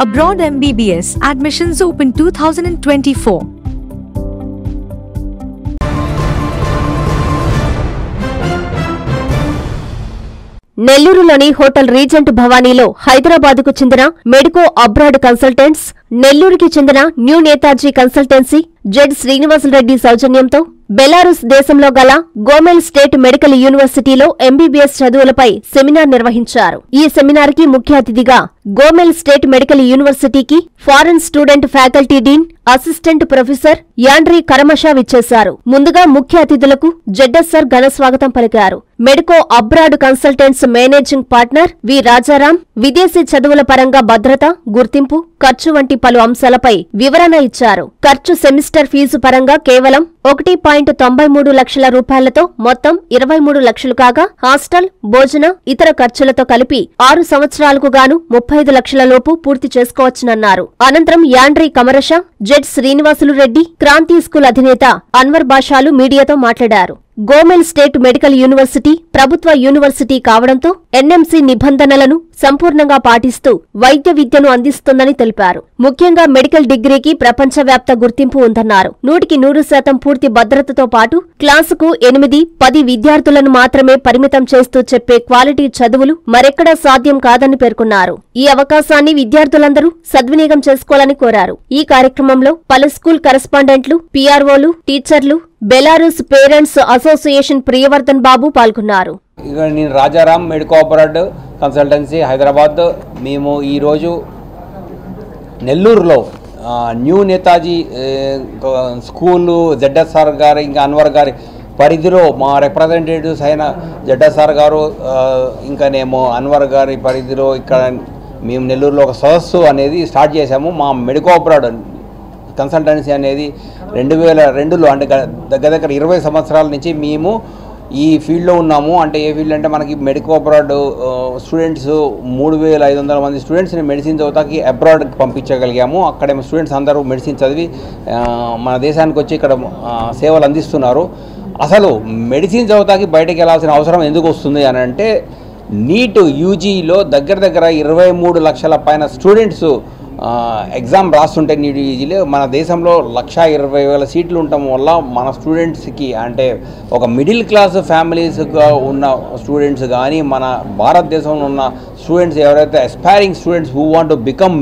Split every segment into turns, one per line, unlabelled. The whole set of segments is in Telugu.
Abroad MBBS admissions open 2024.
నెల్లూరులోని హోటల్ రీజెంట్ భవానీలో హైదరాబాద్కు చెందిన మెడికో అబ్రాడ్ కన్సల్టెంట్స్, నెల్లూరుకి చెందిన new Netaji consultancy, Z Srinivasareddy సౌజన్యంతో బెలారస్ దేశంలో గల గోమెల్ స్టేట్ మెడికల్ యూనివర్సిటీలో ఎంబీబీఎస్ చదువులపై సెమినార్ నిర్వహించారు. ఈ సెమినార్ కి ముఖ్య అతిథిగా గోమెల్ స్టేట్ మెడికల్ యూనివర్సిటీకి foreign student faculty dean, assistant professor Andrey Karamasha విచ్చేశారు. ముందుగా ముఖ్య అతిథులకు జెడ్ఎస్ఆర్ ఘనస్వాగతం పలికారు. Medico abroad consultants managing partner V Rajaram విదేశీ చదువుల పరంగా భద్రత, గుర్తింపు, ఖర్చు వంటి పలు అంశాలపై వివరణ ఇచ్చారు. ఖర్చు సెమిస్టర్ ఫీజు పరంగా కేవలం 1.93 లక్షల రూపాయలతో మొత్తం 23 లక్షలు కాగా, హాస్టల్, భోజన, ఇతర ఖర్చులతో కలిపి 6 సంవత్సరాలకు గాను 35 లక్షల లోపు పూర్తి చేసుకోవచ్చునన్నారు. అనంతరం Andrey Kamarasha, Z Srinivasulu Reddy, Kranti school అధినేత అన్వర్ బాషాలు మీడియాతో మాట్లాడారు. గోమెల్ స్టేట్ మెడికల్ యూనివర్సిటీ ప్రభుత్వ యూనివర్సిటీ కావడంతో ఎన్ఎంసీ నిబంధనలను సంపూర్ణంగా పాటిస్తూ వైద్య విద్యను అందిస్తుందని తెలిపారు. ముఖ్యంగా మెడికల్ డిగ్రీకి ప్రపంచవ్యాప్త గుర్తింపు ఉందన్నారు. 100% పూర్తి భద్రతతో పాటు క్లాసుకు 8-10 విద్యార్థులను మాత్రమే పరిమితం చేస్తూ చెప్పే క్వాలిటీ చదువులు మరెక్కడా సాధ్యం కాదని పేర్కొన్నారు. ఈ అవకాశాన్ని విద్యార్థులందరూ సద్వినియోగం చేసుకోవాలని కోరారు. ఈ కార్యక్రమంలో పలు స్కూల్ కరెస్పాండెంట్లు, పీఆర్ఓలు, టీచర్లు, బెలారస్ పేరెంట్స్ అసోసియేషన్ ప్రియవర్ధన్ బాబు పాల్గొన్నారు.
నేను Rajaram, medico abroad consultancy, Hyderabad. మేము ఈరోజు నెల్లూరులో న్యూ నేతాజీ స్కూలు జెడ్ఎస్ఆర్ గారు ఇంకా అన్వర్ గారి పరిధిలో మా రిప్రజెంటేటివ్స్ అయిన జెడ్ఎస్ఆర్ గారు ఇంకానేమో అన్వర్ గారి పరిధిలో ఇక్కడ మేము నెల్లూరులో ఒక సదస్సు అనేది స్టార్ట్ చేశాము. మా మెడికో అబ్రాడ్ కన్సల్టెన్సీ అనేది 2002లో అంటే దగ్గర 20 సంవత్సరాల నుంచి మేము ఈ ఫీల్డ్లో ఉన్నాము. అంటే ఏ ఫీల్డ్ అంటే మనకి మెడికో అబ్రాడ్ స్టూడెంట్స్ 3500 మంది స్టూడెంట్స్ని మెడిసిన్ చదువుతాకి అబ్రాడ్కి పంపించగలిగాము. అక్కడేమో స్టూడెంట్స్ అందరూ మెడిసిన్ చదివి మన దేశానికి వచ్చి ఇక్కడ సేవలు అందిస్తున్నారు. అసలు మెడిసిన్ చదువుతాకి బయటకు వెళ్ళాల్సిన అవసరం ఎందుకు వస్తుంది అని అంటే, నీట్ యూజీలో దగ్గర 23 లక్షల పైన స్టూడెంట్స్ ఎగ్జామ్ రాస్తుంటే నీట్ యూజీలో మన దేశంలో 1,20,000 సీట్లు ఉండటం వల్ల మన స్టూడెంట్స్కి అంటే ఒక మిడిల్ క్లాస్ ఫ్యామిలీస్గా ఉన్న స్టూడెంట్స్ కానీ మన భారతదేశంలో ఉన్న స్టూడెంట్స్ ఎవరైతే aspiring students who want to become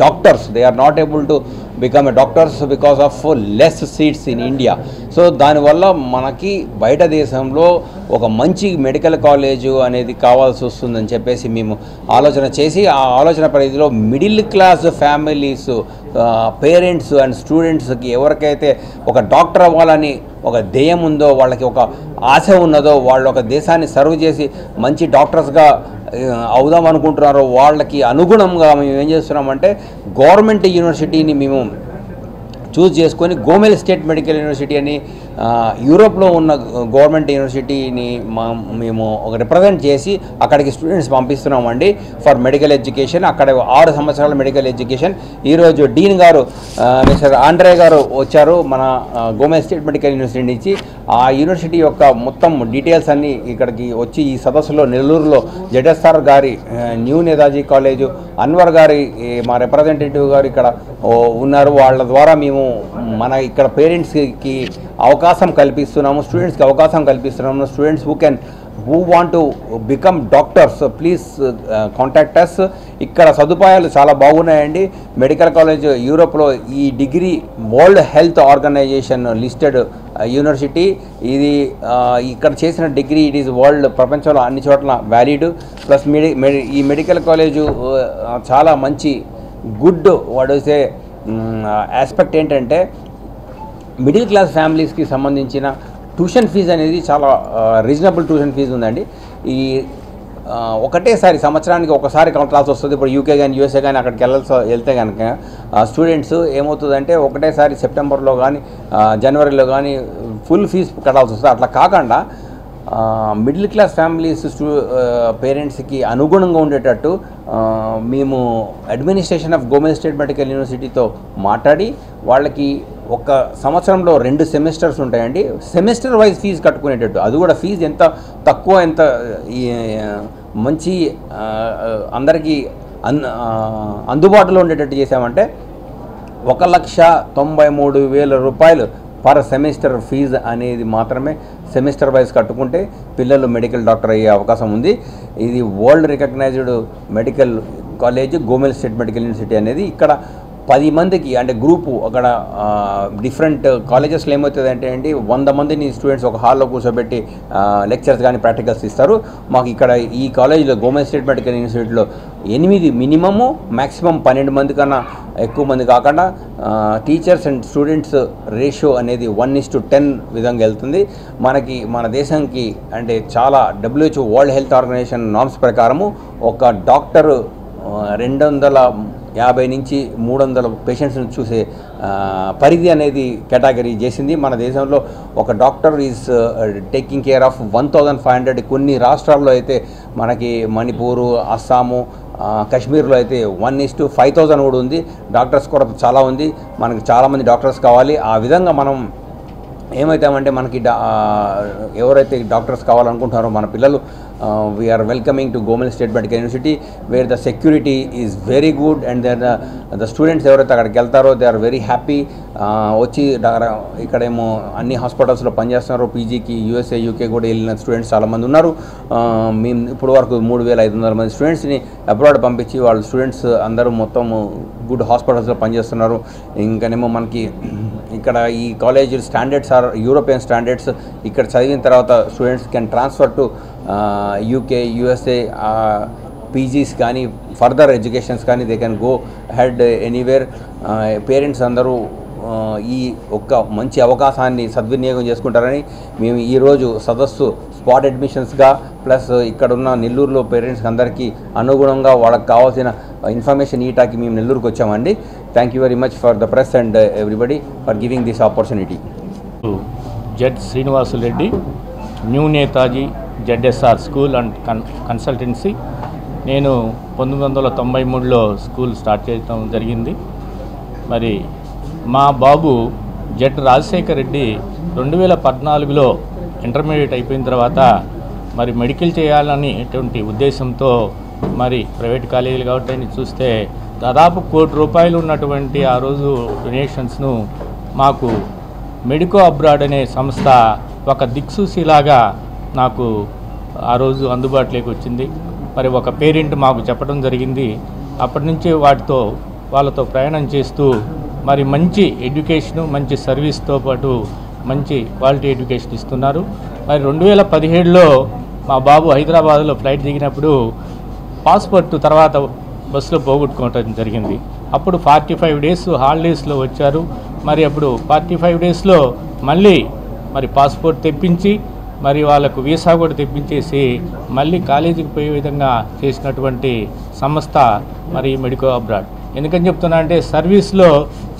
doctors, they are not able to become a doctors because of less seats in India. So దానివల్ల మనకి బయట దేశంలో ఒక మంచి మెడికల్ కాలేజు అనేది కావాల్సి వస్తుందని చెప్పేసి మేము ఆలోచన చేసి, ఆ ఆలోచన పరిధిలో middle class families, parents and స్టూడెంట్స్కి ఎవరికైతే ఒక డాక్టర్ అవ్వాలని ఒక ధ్యేయం ఉందో, వాళ్ళకి ఒక ఆశ ఉన్నదో, వాళ్ళు ఒక దేశాన్ని సర్వ్ చేసి మంచి డాక్టర్స్గా అవుదాం అనుకుంటున్నారో వాళ్ళకి అనుగుణంగా మేము ఏం చేస్తున్నామంటే గవర్నమెంట్ యూనివర్సిటీని మేము చూస్ చేసుకొని గోమెల్ స్టేట్ మెడికల్ యూనివర్సిటీ అని యూరోప్లో ఉన్న గవర్నమెంట్ యూనివర్సిటీని మేము ఒక రిప్రజెంట్ చేసి అక్కడికి స్టూడెంట్స్ పంపిస్తున్నామండి ఫర్ మెడికల్ ఎడ్యుకేషన్. అక్కడ 6 సంవత్సరాల మెడికల్ ఎడ్యుకేషన్. ఈరోజు డీన్ గారు మిస్టర్ ఆండ్రే గారు వచ్చారు మన గోమెల్ స్టేట్ మెడికల్ యూనివర్సిటీ నుంచి. ఆ యూనివర్సిటీ యొక్క మొత్తం డీటెయిల్స్ అన్నీ ఇక్కడికి వచ్చి ఈ సదస్సులో నెల్లూరులో జెడ్ఎస్ఆర్ గారి న్యూ నేతాజీ కాలేజు, అన్వర్ గారి మా రిప్రజెంటేటివ్ గారు ఇక్కడ ఉన్నారు. వాళ్ళ ద్వారా మేము మన ఇక్కడ పేరెంట్స్కి అవకాశం కల్పిస్తున్నాము, స్టూడెంట్స్కి అవకాశం కల్పిస్తున్నాము. Students who want to become doctors, please contact us. ఇక్కడ సదుపాయాలు చాలా బాగున్నాయండి. మెడికల్ కాలేజ్ యూరోప్లో ఈ degree world health organization listed university. ఇది ఇక్కడ చేసిన డిగ్రీ ఇట్ ఈజ్ వరల్డ్ ప్రపంచంలో అన్ని చోట్ల వ్యాలిడ్. ప్లస్ ఈ మెడికల్ కాలేజు చాలా మంచి గుడ్ వాడేసే ఆస్పెక్ట్ ఏంటంటే మిడిల్ క్లాస్ ఫ్యామిలీస్కి సంబంధించిన ట్యూషన్ ఫీజు అనేది చాలా రీజనబుల్ ట్యూషన్ ఫీజు ఉందండి. ఈ ఒకటేసారి సంవత్సరానికి ఒకసారి క్లాస్ వస్తుంది. ఇప్పుడు యూకే కానీ యూఎస్ఏ కానీ అక్కడికి వెళ్తే కనుక స్టూడెంట్స్ ఏమవుతుందంటే ఒకటేసారి సెప్టెంబర్లో కానీ జనవరిలో కానీ ఫుల్ ఫీజు కట్టాల్సి వస్తుంది. అట్లా కాకుండా మిడిల్ క్లాస్ ఫ్యామిలీస్ పేరెంట్స్కి అనుగుణంగా ఉండేటట్టు మేము administration of Gomel state medical యూనివర్సిటీతో మాట్లాడి వాళ్ళకి ఒక సంవత్సరంలో 2 సెమిస్టర్స్ ఉంటాయండి. సెమిస్టర్ వైజ్ ఫీజు కట్టుకునేటట్టు, అది కూడా ఫీజు ఎంత తక్కువ ఎంత మంచి అందరికీ అందుబాటులో ఉండేటట్టు చేసామంటే 1,93,000 రూపాయలు పర్ సెమిస్టర్ ఫీజు అనేది మాత్రమే సెమిస్టర్ వైజ్ కట్టుకుంటే పిల్లలు మెడికల్ డాక్టర్ అయ్యే అవకాశం ఉంది. ఇది world recognized medical college Gomel state medical university అనేది. ఇక్కడ 10 మందికి అంటే గ్రూపు అక్కడ డిఫరెంట్ కాలేజెస్లో ఏమవుతుంది అంటే 100 మందిని స్టూడెంట్స్ ఒక హాల్లో కూర్చోబెట్టి లెక్చర్స్ కానీ ప్రాక్టికల్స్ ఇస్తారు. మాకు ఇక్కడ ఈ కాలేజీలో గవర్నమెంట్ స్టేట్ మెడికల్ యూనివర్సిటీలో 8 మినిమము మ్యాక్సిమం 12 మంది కన్నా ఎక్కువ మంది కాకుండా టీచర్స్ అండ్ స్టూడెంట్స్ రేషియో అనేది 1:10 విధంగా వెళ్తుంది. మన దేశానికి అంటే చాలా WHO world health organization norms ప్రకారము ఒక డాక్టరు 250 నుంచి 300 పేషెంట్స్ని చూసే పరిధి అనేది కేటగిరీ చేసింది. మన దేశంలో ఒక doctor is taking care of 1,500. కొన్ని రాష్ట్రాల్లో అయితే మనకి మణిపూరు, అస్సాము, కాశ్మీర్లో అయితే 1:5,000 కూడా ఉంది. డాక్టర్స్ కూడా చాలా ఉంది. మనకు చాలామంది డాక్టర్స్ కావాలి. ఆ విధంగా మనం ఏమవుతామంటే మనకి ఎవరైతే డాక్టర్స్ కావాలనుకుంటున్నారో మన పిల్లలు we're welcoming to Gomel state medical University where the security is very good and the students ఎవరైతే అక్కడికి వెళ్తారో దే ఆర్ వెరీ హ్యాపీ. వచ్చి ఇక్కడేమో అన్ని హాస్పిటల్స్లో పనిచేస్తున్నారు. పీజీకి USA UK కూడా వెళ్ళిన స్టూడెంట్స్ చాలామంది ఉన్నారు. మేము ఇప్పుడు వరకు 3,500 మంది స్టూడెంట్స్ని అబ్రాడ్ పంపించి వాళ్ళ స్టూడెంట్స్ అందరూ మొత్తం గుడ్ హాస్పిటల్స్లో పనిచేస్తున్నారు. ఇంకనేమో మనకి ఇక్కడ ఈ college standards or European standards. ఇక్కడ చదివిన తర్వాత students can transfer to UK USA PGs కానీ ఫర్దర్ ఎడ్యుకేషన్స్ కానీ they can go head anywhere. Parents అందరూ ఈ ఒక్క మంచి అవకాశాన్ని సద్వినియోగం చేసుకుంటారని మేము ఈరోజు సదస్సు స్పాట్ అడ్మిషన్స్గా ప్లస్ ఇక్కడున్న నెల్లూరులో పేరెంట్స్కి అందరికీ అనుగుణంగా వాళ్ళకి కావాల్సిన ఇన్ఫర్మేషన్ ఈటాకి మేము నెల్లూరుకి వచ్చామండి. Thank you very much for the press and everybody for giving this opportunity.
Z Srinivasulu Reddy, new Netaji ZSR school and consultancy. నేను 1993లో స్కూల్ స్టార్ట్ చేయడం జరిగింది. మరి మా బాబు జెడ్ రాజశేఖర్ రెడ్డి 2014లో ఇంటర్మీడియట్ అయిపోయిన తర్వాత మరి మెడికల్ చేయాలనేటువంటి ఉద్దేశంతో మరి ప్రైవేట్ కాలేజీలు కాబట్టి చూస్తే దాదాపు ₹1 కోటి ఉన్నటువంటి ఆ రోజు డొనేషన్స్ను మాకు మెడికో అబ్రాడ్ అనే సంస్థ ఒక దిక్సూసిలాగా నాకు ఆ రోజు అందుబాటులోకి వచ్చింది. మరి ఒక పేరెంట్ మాకు చెప్పడం జరిగింది. అప్పటి నుంచి వాళ్ళతో ప్రయాణం చేస్తూ మరి మంచి ఎడ్యుకేషను, మంచి సర్వీస్తో పాటు మంచి క్వాలిటీ ఎడ్యుకేషన్ ఇస్తున్నారు. మరి 2017లో మా బాబు హైదరాబాద్లో ఫ్లైట్ దిగినప్పుడు పాస్పోర్ట్ తర్వాత బస్సులో పోగొట్టుకోవటం జరిగింది. అప్పుడు 45 డేస్ హాలిడేస్లో వచ్చారు. మరి అప్పుడు 45 డేస్లో మళ్ళీ మరి పాస్పోర్ట్ తెప్పించి మరి వాళ్ళకు వీసా కూడా తెప్పించేసి మళ్ళీ కాలేజీకి పోయే విధంగా చేసినటువంటి సంస్థ మరి మెడికో అబ్రాడ్. ఎందుకని చెప్తున్నా అంటే సర్వీస్లో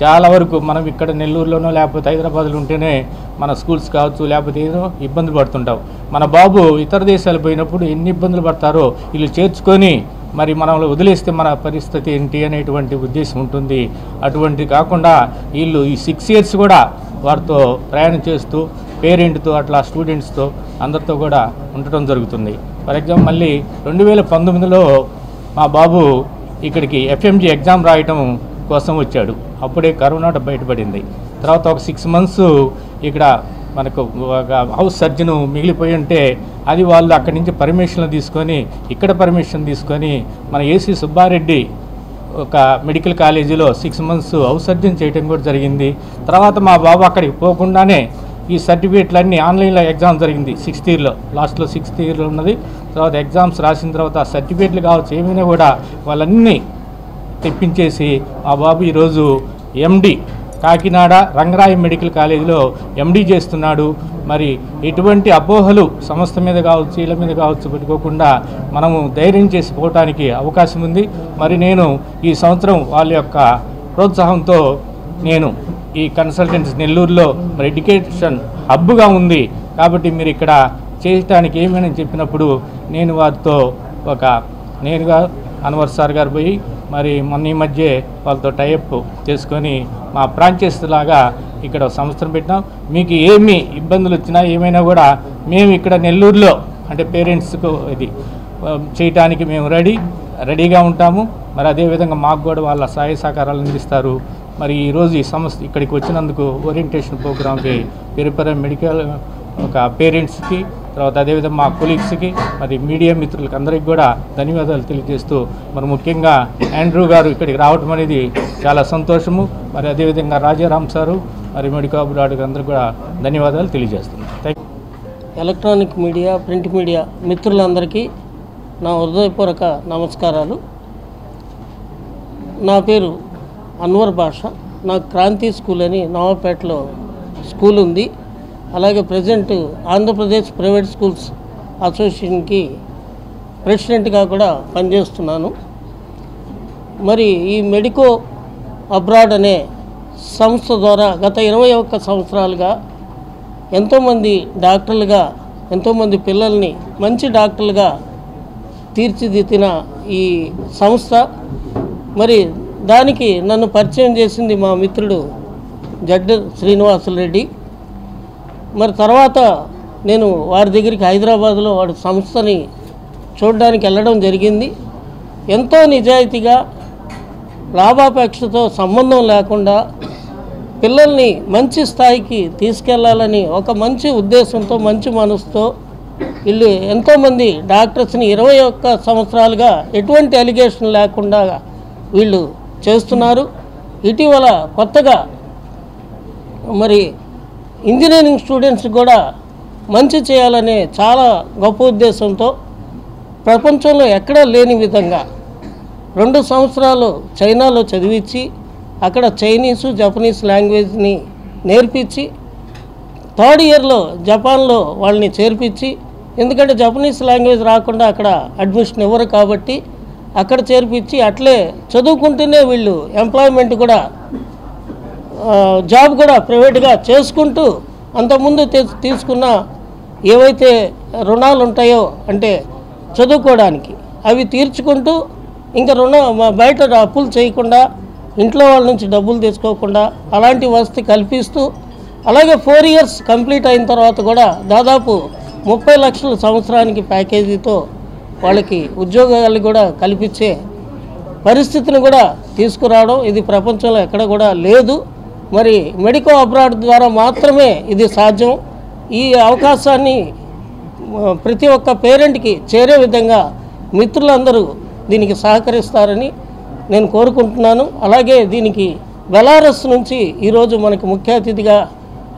చాలా వరకు మనం ఇక్కడ నెల్లూరులోనో లేకపోతే హైదరాబాద్లో ఉంటేనే మన స్కూల్స్ కావచ్చు లేకపోతే ఏదో ఇబ్బందులు పడుతుంటాం. మన బాబు ఇతర దేశాలు పోయినప్పుడు ఎన్ని ఇబ్బందులు పడతారో వీళ్ళు చేర్చుకొని మరి మనల్ని వదిలేస్తే మన పరిస్థితి ఏంటి అనేటువంటి ఉద్దేశం ఉంటుంది. అటువంటి కాకుండా వీళ్ళు ఈ 6 years కూడా వారితో ప్రయాణం చేస్తూ పేరెంట్తో అట్లా స్టూడెంట్స్తో అందరితో కూడా ఉండటం జరుగుతుంది. ఫర్ ఎగ్జాంపుల్ మళ్ళీ 2019లో మా బాబు ఇక్కడికి FMG ఎగ్జామ్ రాయటం కోసం వచ్చాడు. అప్పుడే కరోనా బయటపడింది. తర్వాత ఒక 6 months ఇక్కడ మనకు ఒక హౌస్ సర్జన్ మిగిలిపోయి ఉంటే అది వాళ్ళు అక్కడి నుంచి పర్మిషన్లు తీసుకొని ఇక్కడ పర్మిషన్ తీసుకొని మన AC సుబ్బారెడ్డి ఒక మెడికల్ కాలేజీలో 6 months హౌస్ సర్జన్ చేయడం కూడా జరిగింది. తర్వాత మా బాబు అక్కడికి పోకుండానే ఈ సర్టిఫికేట్లన్నీ ఆన్లైన్లో ఎగ్జామ్ జరిగింది 6th yearలో, లాస్ట్లో 6th yearలో ఉన్నది. తర్వాత ఎగ్జామ్స్ రాసిన తర్వాత సర్టిఫికేట్లు కావచ్చు ఏమైనా కూడా వాళ్ళన్నీ తెప్పించేసి మా బాబు ఈరోజు MD కాకినాడ రంగరాయి మెడికల్ కాలేజీలో MD చేస్తున్నాడు. మరి ఎటువంటి అపోహలు సంస్థ మీద కావచ్చు వీళ్ళ మీద కావచ్చు పెట్టుకోకుండా మనము ధైర్యం చేసి పోవటానికి అవకాశం ఉంది. మరి నేను ఈ సంవత్సరం వాళ్ళ యొక్క ప్రోత్సాహంతో నేను ఈ కన్సల్టెన్సీ నెల్లూరులో మరి ఎడ్యుకేషన్ హబ్గా ఉంది కాబట్టి మీరు ఇక్కడ చేయటానికి ఏమైనా చెప్పినప్పుడు నేను వారితో నేనుగా అన్వర్ సార్ గారు పోయి మరి మొన్న ఈ మధ్య వాళ్ళతో టైఅప్ చేసుకొని మా ఫ్రాంచైజ్ లాగా ఇక్కడ సంస్థను పెట్టినాం. మీకు ఏమి ఇబ్బందులు వచ్చినా ఏమైనా కూడా మేము ఇక్కడ నెల్లూరులో అంటే పేరెంట్స్కు ఇది చేయటానికి మేము రెడీ. రెడీగా ఉంటాము. మరి అదేవిధంగా మాకు కూడా వాళ్ళ సహాయ సహకారాలు అందిస్తారు. మరి ఈరోజు ఈ సంస్థ ఇక్కడికి వచ్చినందుకు ఓరియంటేషన్ ప్రోగ్రామ్కి పేరు మెడికల్ ఒక పేరెంట్స్కి, తర్వాత అదేవిధంగా మా కొలీగ్స్కి, మరి మీడియా మిత్రులకి అందరికీ కూడా ధన్యవాదాలు తెలియజేస్తూ, మరి ముఖ్యంగా ఆండ్రూ గారు ఇక్కడికి రావడం అనేది చాలా సంతోషము. మరి అదేవిధంగా రాజారాం సారు, మరి మెడికో అబ్రాడ్కి అందరికీ కూడా ధన్యవాదాలు తెలియజేస్తున్నాను.
ఎలక్ట్రానిక్ మీడియా, ప్రింట్ మీడియా మిత్రులందరికీ నా హృదయపూర్వక నమస్కారాలు. నా పేరు అన్వర్ బాషా. నాకు క్రాంతి స్కూల్ అని నవాపేటలో స్కూల్ ఉంది. అలాగే ప్రజెంట్ ఆంధ్రప్రదేశ్ ప్రైవేట్ స్కూల్స్ అసోసియేషన్కి ప్రెసిడెంట్గా కూడా పనిచేస్తున్నాను. మరి ఈ మెడికో అబ్రాడ్ అనే సంస్థ ద్వారా గత 21 సంవత్సరాలుగా ఎంతోమంది డాక్టర్లుగా, ఎంతోమంది పిల్లల్ని మంచి డాక్టర్లుగా తీర్చిదిద్దిన ఈ సంస్థ. మరి దానికి నన్ను పరిచయం చేసింది మా మిత్రుడు జడ్డ శ్రీనివాసులు రెడ్డి. మరి తర్వాత నేను వారి దగ్గరికి హైదరాబాద్లో వాడి సంస్థని చూడడానికి వెళ్ళడం జరిగింది. ఎంతో నిజాయితీగా, లాభాపేక్షతో సంబంధం లేకుండా పిల్లల్ని మంచి స్థాయికి తీసుకెళ్లాలని ఒక మంచి ఉద్దేశంతో, మంచి మనసుతో వీళ్ళు ఎంతోమంది డాక్టర్స్ని 21 సంవత్సరాలుగా ఎటువంటి అలిగేషన్ లేకుండా వీళ్ళు చేస్తున్నారు. ఇటీవల కొత్తగా మరి ఇంజనీరింగ్ స్టూడెంట్స్ కూడా మంచి చేయాలనే చాలా గొప్ప ఉద్దేశంతో ప్రపంచంలో ఎక్కడా లేని విధంగా 2 సంవత్సరాలు చైనాలో చదివించి అక్కడ చైనీసు, జపనీస్ లాంగ్వేజ్ని నేర్పించి 3rd ఇయర్లో జపాన్లో వాళ్ళని చేర్పించి, ఎందుకంటే జపనీస్ లాంగ్వేజ్ రాకుండా అక్కడ అడ్మిషన్ ఇవ్వరు కాబట్టి అక్కడ చేర్పించి అట్లే చదువుకుంటూనే వీళ్ళు ఎంప్లాయ్మెంట్ కూడా, జాబ్ కూడా ప్రైవేట్గా చేసుకుంటూ అంతకుముందు తీసుకున్న ఏవైతే రుణాలు ఉంటాయో అంటే చదువుకోవడానికి అవి తీర్చుకుంటూ ఇంకా బయట అప్పులు చేయకుండా, ఇంట్లో వాళ్ళ నుంచి డబ్బులు తెచ్చుకోకుండా అలాంటి వసతి కల్పిస్తూ, అలాగే 4 ఇయర్స్ కంప్లీట్ అయిన తర్వాత కూడా దాదాపు 30 లక్షల సంవత్సరానికి ప్యాకేజీతో వాళ్ళకి ఉద్యోగాలు కూడా కల్పించే పరిస్థితిని కూడా తీసుకురావడం ఇది ప్రపంచంలో ఎక్కడ కూడా లేదు. మరి మెడికో అబ్రాడ్ ద్వారా మాత్రమే ఇది సాధ్యం. ఈ అవకాశాన్ని ప్రతి ఒక్క పేరెంట్కి చేరే విధంగా మిత్రులందరూ దీనికి సహకరిస్తారని నేను కోరుకుంటున్నాను. అలాగే దీనికి బెలారస్ నుంచి ఈరోజు మనకు ముఖ్య అతిథిగా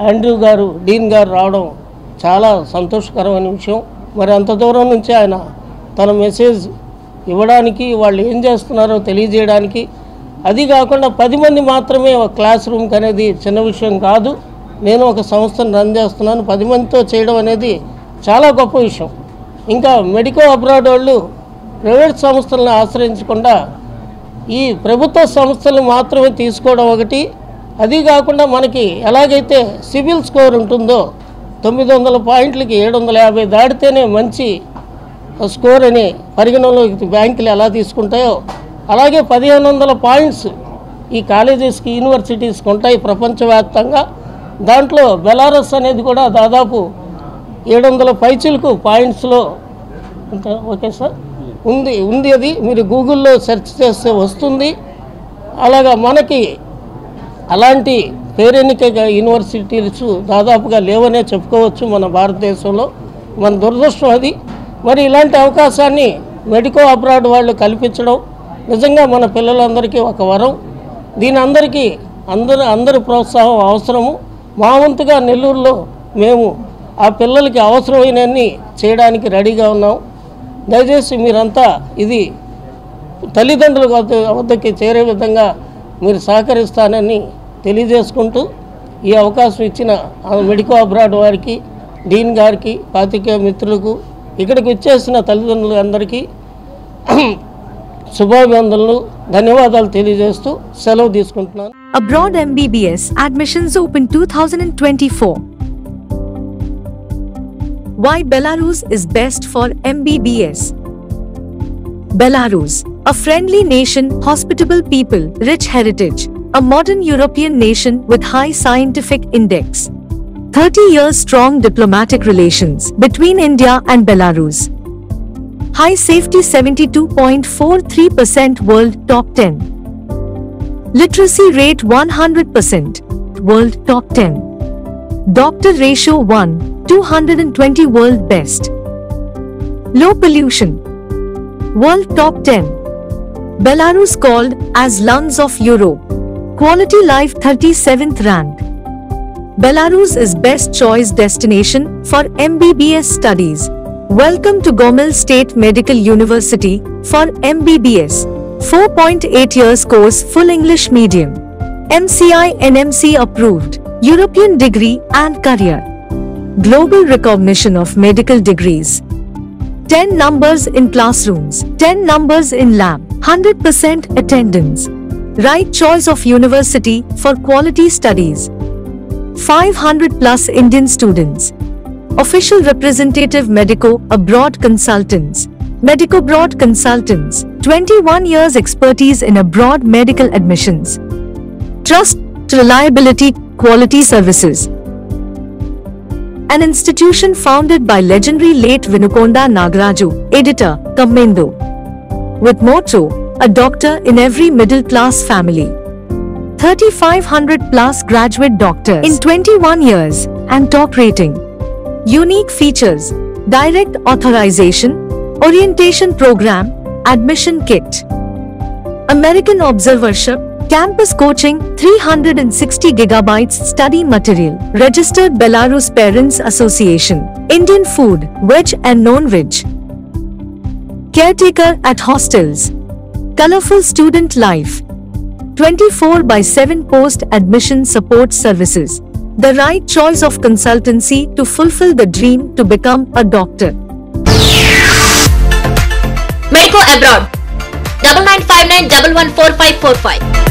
ఆండ్రూ గారు, డీన్ గారు రావడం చాలా సంతోషకరమైన విషయం. మరి అంత దూరం నుంచి ఆయన తన మెసేజ్ ఇవ్వడానికి, వాళ్ళు ఏం చేస్తున్నారో తెలియజేయడానికి, అది కాకుండా 10 మంది మాత్రమే ఒక క్లాస్ రూమ్కి అనేది చిన్న విషయం కాదు. నేను ఒక సంస్థను రన్ చేస్తున్నాను, 10 మందితో చేయడం అనేది చాలా గొప్ప విషయం. ఇంకా మెడికో అబ్రాడ్ వాళ్ళు ప్రైవేట్ సంస్థలను ఆశ్రయించకుండా ఈ ప్రభుత్వ సంస్థలు మాత్రమే తీసుకోవడం ఒకటి, అది కాకుండా మనకి ఎలాగైతే సిబిల్ స్కోర్ ఉంటుందో 900 పాయింట్లకి 750 దాటితేనే మంచి స్కోర్ అని పరిగణనలోకి బ్యాంకులు ఎలా తీసుకుంటాయో అలాగే 1500 పాయింట్స్ ఈ కాలేజెస్కి, యూనివర్సిటీస్కి ఉంటాయి ప్రపంచవ్యాప్తంగా. దాంట్లో బెలారస్ అనేది కూడా దాదాపు 700 పైచిలకు పాయింట్స్లో ఓకే సార్ ఉంది. అది మీరు గూగుల్లో సెర్చ్ చేస్తే వస్తుంది. అలాగా మనకి అలాంటి పేరెన్నిక యూనివర్సిటీస్ దాదాపుగా లేవనే చెప్పుకోవచ్చు మన భారతదేశంలో. మన దురదృష్టం అది. మరి ఇలాంటి అవకాశాన్ని మెడికో అబ్రాడ్ వాళ్ళు కల్పించడం నిజంగా మన పిల్లలందరికీ ఒక వరం. దీని అందరి ప్రోత్సాహం అవసరము. మా వంతుగా నెల్లూరులో మేము ఆ పిల్లలకి అవసరమైనన్ని చేయడానికి రెడీగా ఉన్నాం. దయచేసి మీరంతా ఇది తల్లిదండ్రుల వద్దకి చేరే విధంగా మీరు సహకరిస్తానని తెలియజేసుకుంటూ ఈ అవకాశం ఇచ్చిన మెడికో అబ్రాడ్ వారికి, డీన్ గారికి, పాత్రికేయ మిత్రులకు, ఇక్కడికి వచ్చేసిన తల్లిదండ్రులు అందరికీ శుభాభివందనలు, ధన్యవాదాలు తెలియజేస్తూ సెలవు తీసుకుంటున్నాను.
Abroad MBBS admissions open 2024. Why Belarus is best for MBBS? Belarus, a friendly nation, hospitable people, rich heritage, a modern European nation with high scientific index. 30 years strong diplomatic relations between India and Belarus. High safety 72.43%, world top 10. Literacy rate 100%, world top 10. Doctor ratio 1:220, world best. Low pollution, world top 10. Belarus called as lungs of Europe. Quality life 37th rank. Belarus is best choice destination for MBBS studies. Welcome to Gomel State Medical University for MBBS. 4.8 years course, full English medium. MCI NMC approved. European degree and career. Global recognition of medical degrees. 10 numbers in classrooms, 10 numbers in lab, 100% attendance. Right choice of university for quality studies. 500 plus Indian students. Official representative Medico Abroad Consultants. Medico Abroad Consultants, 21 years expertise in abroad medical admissions. Trust, reliability, quality services. An institution founded by legendary late Vinukonda Nagaraju, editor, Kammendo. With motto, a doctor in every middle class family. 3,500 plus graduate doctors in 21 years and top rating. Unique features: direct authorization, orientation program, admission kit, American observership, campus coaching, 360 gigabytes study material, registered Belarus Parents Association, Indian food, veg and non-veg, caretaker at hostels, colorful student life, 24/7 post-admission support services. The right choice of consultancy to fulfill the dream to become a doctor.
Medico Abroad 9959114545.